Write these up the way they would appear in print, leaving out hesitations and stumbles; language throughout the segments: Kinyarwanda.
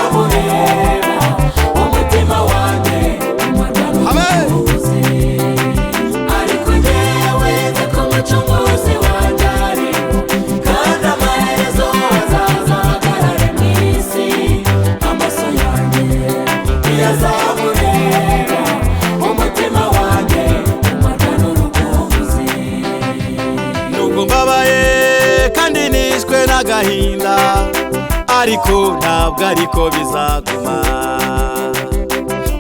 yazamureba umutima wanjye umarwanubuze ariko njyewe nzi ko umucunguzi wanjye ariho kandi amaherezo azazahagarare mu isi amaso yanjye ntiyazamureba umutima wanjye umarwanubuze nubwo mbabaye kandi nishwe n'agahinda ariko ntabwo ariko bizaguma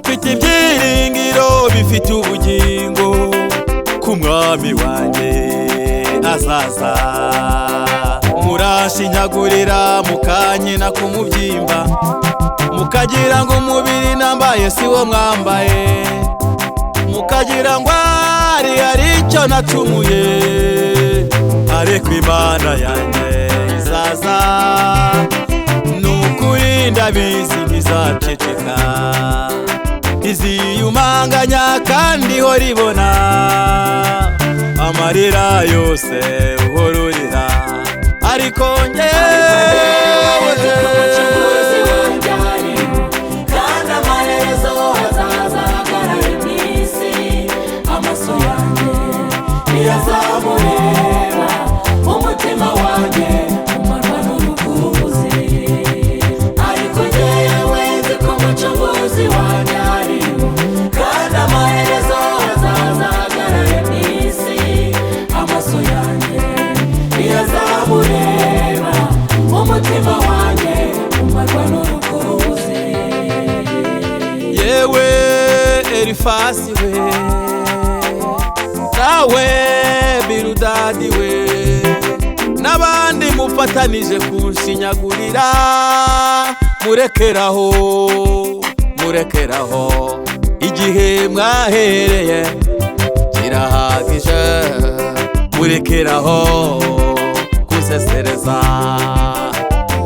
mfite ibyiringiro bifite ubugingo ku mwami wanjye azaza muranshinyagurira mukanyina ku mubyimba mukagira ngo umubiri nambaye si wo mwambaye mukagira ngo hari icyo nacumuye ariko Imana yanjye izaza nukuri ndabizi ntizaceceka iziyumanganya kandi ihora ibona amarira yose uhora urira ariko njyewe umucunguzi wanjye ariho kandi amaherezo azazahagarare mu isi amaso yanjye ntiyazamureba umutima wanjye umarwanubuze ariko njyewe nzi ko umucunguzi wanjye ariho kandi amaherezo azazahagarare mu isi amaso yanjye ntiyazamureba umutima wanjye umarwanubuze yewe Elifasi we nawe Biludadi we n'abandi mufatanije kunshinyagurira murekeraho igihe mwahereye kirahagije murekeraho kusesereza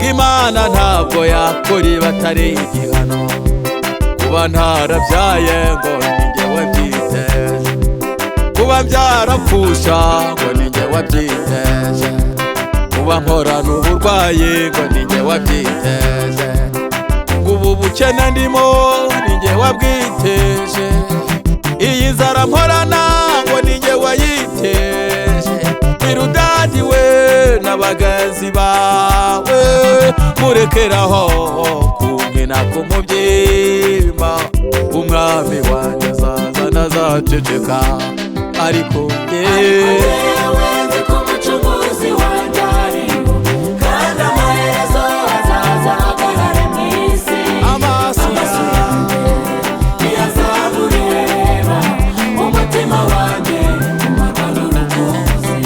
Imana ntabwo yakora ibatari igihano kuba ntarabyaye ngo ninjye wabyiteje kuba byarapfusha ngo ninjye wabyiteje kuba mporana uburwayi ngo ninjye wabyiteje ngo ubu bukene ndimo ninjye wabwiteje iyi nzara mporana ngo ninjye wayiteje Biludadi we n'abagenzi bawe murekeraho kunkina ku mubyimba umwami wanjye azaza ntazaceceka ariko njyewe nzi ko umucunguzi wanjye ariho kandi amaherezo azazahagarare mu isi amaso yanjye ntiyazamureba umutima wanjye umarwanubuze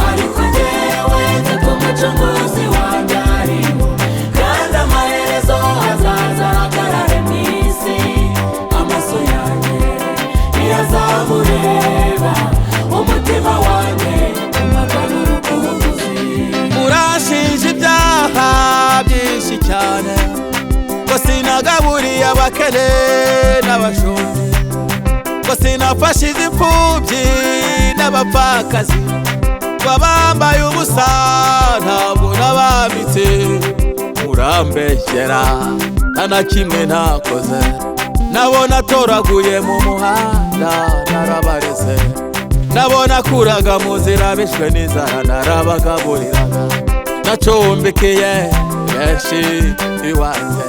ariko njyewe nzi ko umucunguzi wanjye ariho kandi amaherezo azazahagarare mu isi amaso yanjye ntiyazamureba umutima wanjye umarwanubuze murashinja ibyaha byinshi cyane ngo sinagaburiye abakene n'abashonji ngo sinafashije imfubyi n'abapfakazi ngo abambaye ubusa ntabwo nabambitse murambeshyera nta na kimwe nakoze nabona atoraguye mu muhanda narabareze nabona akuraga mu nzira bishwe n'inzara narabagaburiraga nacumbikeye benshi iwanjye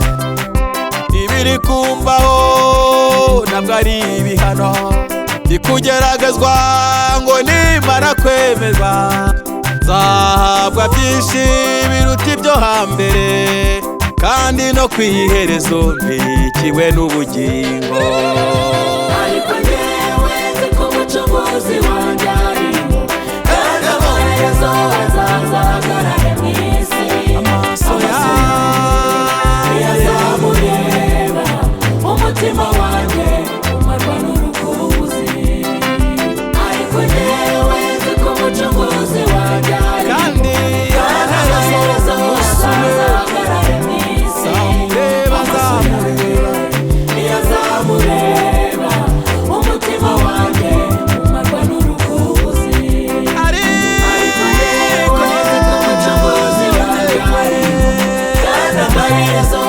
ibiri kumbaho ntabwo ari ibihano bikugeragezwa ngo nimara kwemezwa nzahabwa byinshi biruta ibyo hambere kandi no kwiherezo mbikiwe n'ubugingo ariko njyewe nzi ko umucunguzi wanjye ariho kandi amaherezo azazahagarare mu isi amaso ntiyazamureba umutima wanjye umarwanubuze ariko njyewe nzi ko umucunguzi wanjye ariho kandi amaherezo azazahagarare mu isi amaso yanjye ntiyazamureba umutima wanjye umarwanubuze ariko njyewe nzi ko umucunguzi wanjye ariho kandi amaherezo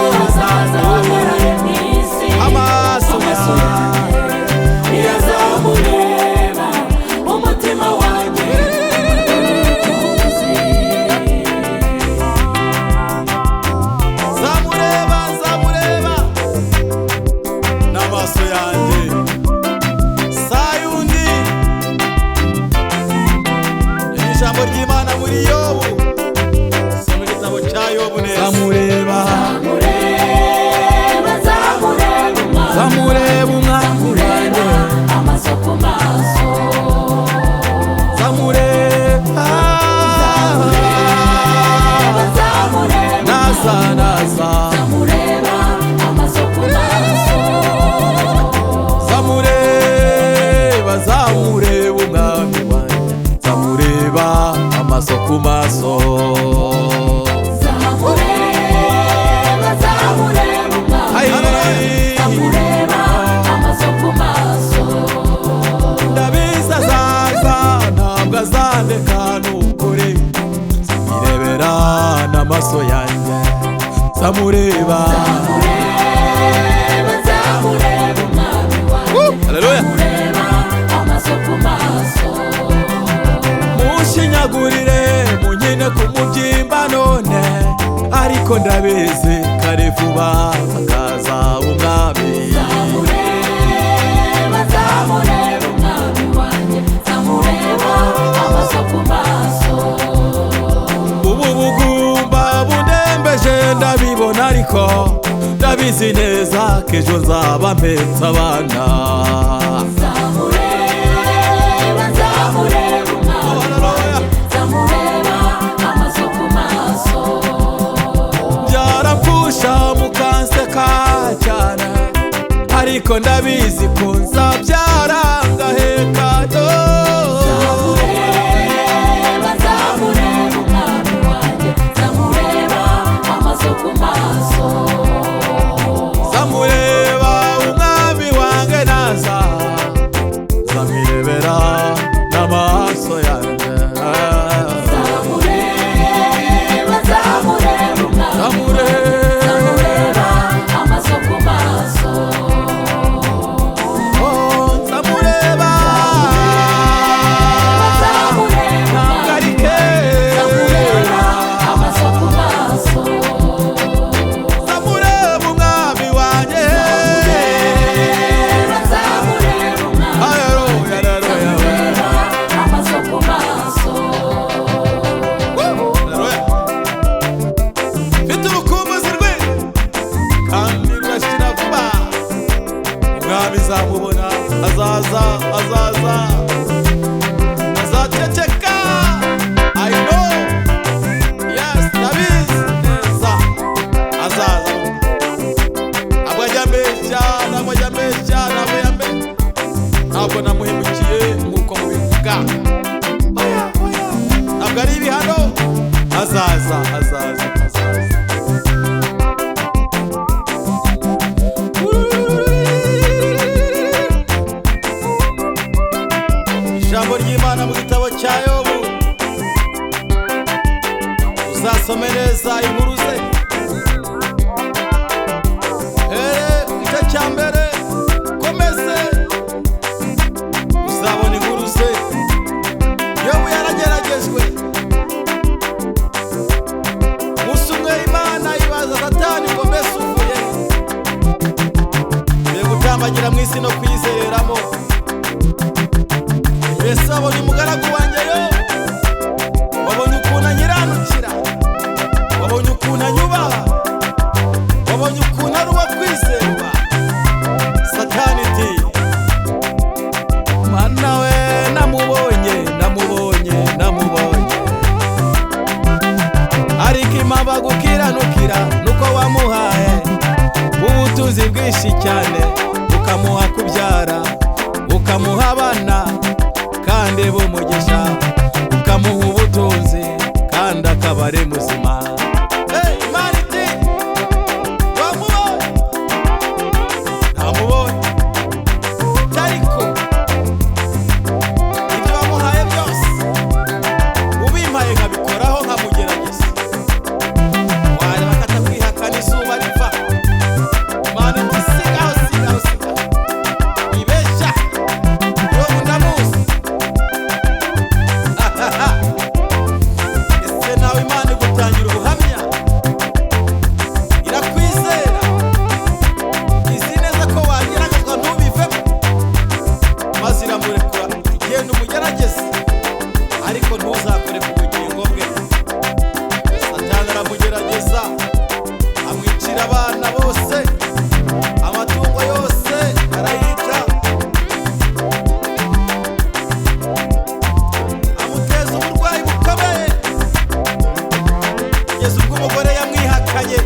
naza zamureba amaso ku maso zamureba zamureba umwami wanjye zamureba amaso ku maso zamureba zamureba umwami zamureba amaso ku maso ndabizi azaza ntabwo azandeka n'ukuri irebera n'amaso yanjye zamureba zamureba umwami wanjye Haleluya zamureba amaso ku maso mushinyagurire munyine ku mubyimba none ariko ndabizi kare vuba akaza umwami zamureba zamureba umwami wanjye zamureba amaso ku maso ubu bugumba bundembeje ndabibona ariko ndabizi neza ko ejo nzaba mpetse abana zamureba zamureba umwami wanjye zamureba amaso ku maso byarapfusha mukanseka cyane ariko ndabizi ko nzabyara ngaheka zamureba zamureba umwami wanjye zamureba amaso ku maso zamureba umwami wanjye naza zamwirebera n'amaso yanjye zamureba zamureba umwami zamureba amaso ku maso zamureba zamureba ntagarike zamureba amaso ku maso zamureba umwami wanjye zamureba umwami Haleluya zamureba amaso ku maso mfite urukumbuzi rwe kandi rurashira vuba umwami zamubona azaza azaza azaceceka I know yes ndabizi neza azaza ntabwo ajya mbeshya ntabwo ajya mbeshya ntabwo yambeshya ntabwo namuhemukiye nk'uko mubivuga oya oya ntabwo ari ibihano azaza azaza azaza ijambo ry'Imana mu gitabo cya Yobu uzasome neza inkuru ze igice cya mbere komeze uzabona inkuru ze Yobu yarageragejwe umunsi umwe Imana ibaza Satani ngo mbese uvuye mbere gutambagira mu isi no kwizereramo mbese wabonye umugaragu wanjye yo wabonye ukuntu anyiranukira wabonye ukuntu anyubaha wabonye ukuntu ari uwo kwizerwa Satani iti mana we namubonye namubonye namubonye ariko impamvu agukiranukira nuko wamuhaye ubutunzi bwinshi cyane ukamuha kubyara ukamuha abana kandi bumugisha ukamuha ubutunzi kandi akaba ari muzima Imana iti wamubonye ntamubonye ariko ibyo wamuhaye byose ubimpaye nkabikoraho nkamugerageza wareba akakwihakana izuba riva Imana iti sigaho sigaho sigaho ibeshya Yobu ndamuzi ese nawe Imana igutangira ubuhamya irakwizera izi neza ko wageragezwa ntubivemo maze iramurekura igenda umugerageze ariko ntuzakore ku bugingo bwe Satani aramugerageza amwicira abana bose amatungo yose arayica amuteza uburwayi bukomeye kugeza ubwo umugore yamwihakanye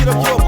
icyubahiro cy'uwo